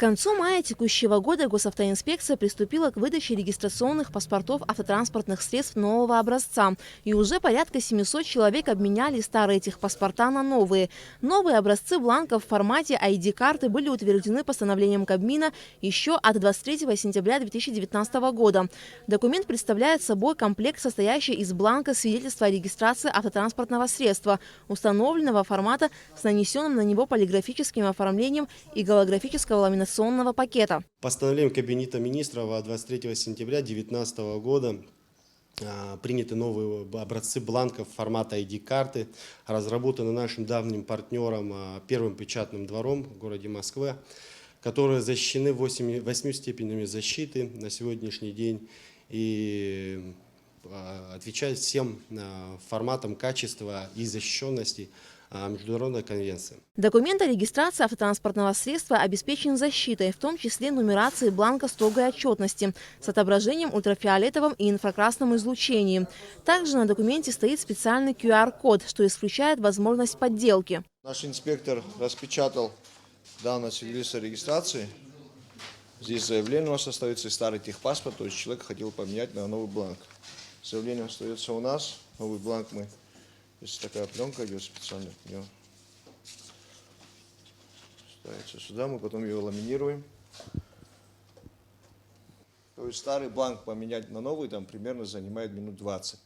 концу мая текущего года госавтоинспекция приступила к выдаче регистрационных паспортов автотранспортных средств нового образца. И уже порядка 700 человек обменяли старые техпаспорта на новые. Новые образцы бланков в формате ID-карты были утверждены постановлением Кабмина еще от 23 сентября 2019 года. Документ представляет собой комплект, состоящий из бланка свидетельства о регистрации автотранспортного средства, установленного формата с нанесенным на него полиграфическим оформлением и голографического ламинационного пакета. Постановлением Кабинета министров от 23 сентября 2019 года приняты новые образцы бланков формата ID-карты, разработаны нашим давним партнером Первым печатным двором в городе Москве, которые защищены 8 степенями защиты на сегодняшний день и отвечают всем форматам качества и защищенности Международной конвенции. Документ о регистрации автотранспортного средства обеспечен защитой, в том числе нумерацией бланка строгой отчетности с отображением ультрафиолетовым и инфракрасным излучением. Также на документе стоит специальный QR-код, что исключает возможность подделки. Наш инспектор распечатал данное свидетельство о регистрации. Здесь заявление у нас остается и старый техпаспорт, то есть человек хотел поменять на новый бланк. Заявление остается у нас, новый бланк мы. Здесь такая пленка идет специально. Ставится сюда, мы потом ее ламинируем. То есть старый бланк поменять на новый там примерно занимает минут 20.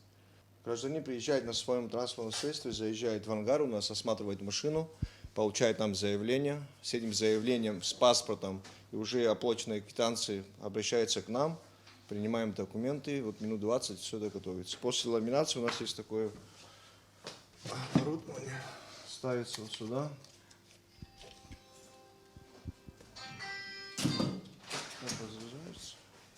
Гражданин приезжает на своем транспортном средстве, заезжает в ангар, у нас осматривает машину, получает нам заявление. С этим заявлением, с паспортом и уже оплаченной квитанцией обращается к нам. Принимаем документы, вот минут 20 все это готовится. После ламинации у нас есть такое оборудование, ставится вот сюда.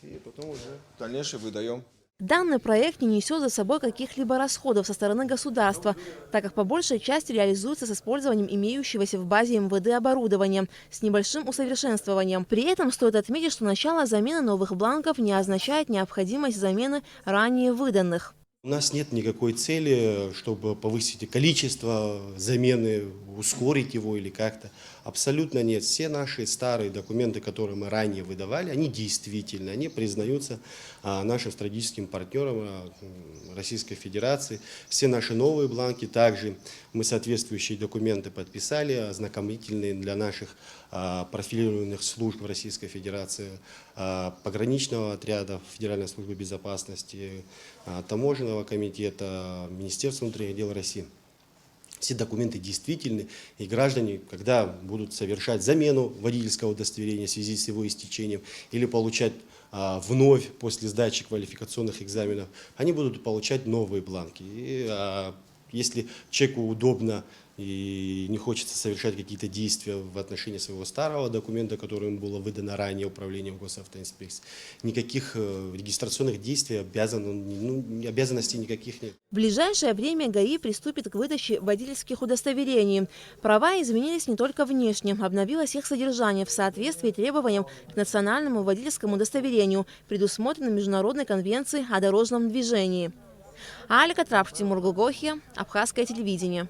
И потом уже дальнейшее выдаем. Данный проект не несет за собой каких-либо расходов со стороны государства, так как по большей части реализуется с использованием имеющегося в базе МВД оборудования с небольшим усовершенствованием. При этом стоит отметить, что начало замены новых бланков не означает необходимость замены ранее выданных. У нас нет никакой цели, чтобы повысить количество замены, ускорить его или как-то. Абсолютно нет. Все наши старые документы, которые мы ранее выдавали, они действительны, они признаются нашим стратегическим партнером Российской Федерации. Все наши новые бланки также мы соответствующие документы подписали, ознакомительные для наших профилированных служб Российской Федерации, пограничного отряда Федеральной службы безопасности, таможенного комитета, Министерства внутренних дел России. Все документы действительны, и граждане, когда будут совершать замену водительского удостоверения в связи с его истечением или получать вновь после сдачи квалификационных экзаменов, они будут получать новые бланки. И если человеку удобно и не хочется совершать какие-то действия в отношении своего старого документа, который ему было выдано ранее управлением госавтоинспекции, никаких регистрационных действий, обязанностей никаких нет. В ближайшее время ГАИ приступит к выдаче водительских удостоверений. Права изменились не только внешне, обновилось их содержание в соответствии требованиям к национальному водительскому удостоверению, предусмотренным Международной конвенцией о дорожном движении. Алика Трапш, Тимур Гулгохи, Абхазское телевидение.